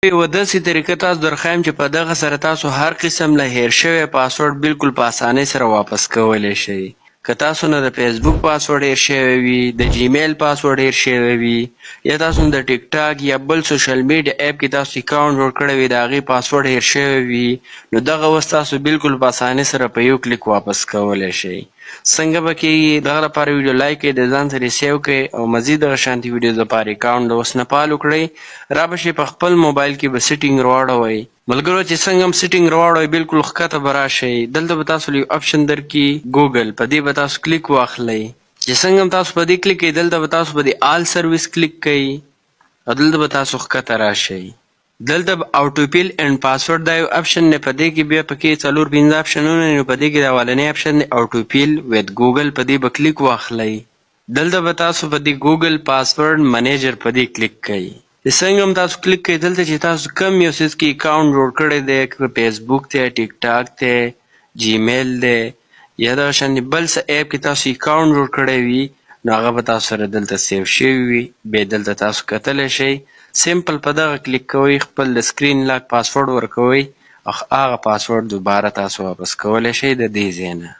یوه داسې طریقه تاسو درښایم چې په دغه سره تاسو هر قسم له هیر شوی پاسورډ بالکل په اسانۍ سره واپس کولی شئ. که تاسو نه د فیسبوک پاسورډ هیر شوی وي، د جیمیل پاسورډ هیر شوی وي، یا تاسو د ټیک ټاک یا بل سوشل میډیا اپ کې تاسو اکاونټ جوړ کړی وي د هغې پاسورډ هیر شوی وي، نو دغه اوس تاسو بالکل په اسانۍ سره په یو کلیک واپس کولی شئ. څنګه به کېږي؟ دغه لپاره ویډیو لایک کړئ، د ځان سره یې سیو کړئ او مزید دغه شانتي ویډیو دپاره اکاونټ د اوس نه فالو کړئ. را به شئ په خپل موبایل کې به سیټینګ راواړوئ. ملګرو چې څنګه هم سیټینګ راواړوئ بالکل ښکته به راشئ. دلته به تاسو یو اپشن درکړي ګوګل، په دې به تاسو کلیک واخلئ. چې څنګه هم تاسو په دې کلیک کوئ دلته به تاسو په دې آل سروس کلیک کوئ او دلته به تاسو ښکته راشئ. دلته به اوټوپیل اینډ پاسورډ دا یو اپشن دی، په دې کې بیا پکې 4-5 اپشنونه دي، نو په دې کې د اولنی اپشن دی اوټوپیل ویت ګوګل، په دې به کلیک واخلئ. دلته به تاسو په دې ګوګل پاسورډ منیجر په دې کلیک کوئ. چې څنګه هم تاسو کلیک کوئ دلته چې تاسو کوم یو څیز کې اکاونټ جوړ کړی دی، که فیسبوک دی، ټیک ټاک دی، جیمیل دی، یا دغه شانې بل څه اپ کې تاسو اکاونټ جوړ کړی وي نو هغه به تاسو سره دلته سیو شوي وي. بیا دلته تاسو کتلی شئ. سمپل په دغه کلیک کوئ، خپل د سکرین لاک پاسورډ ورکوئ او هغه پاسورډ دوباره تاسو واپس کولی شئ د دې ځای نه.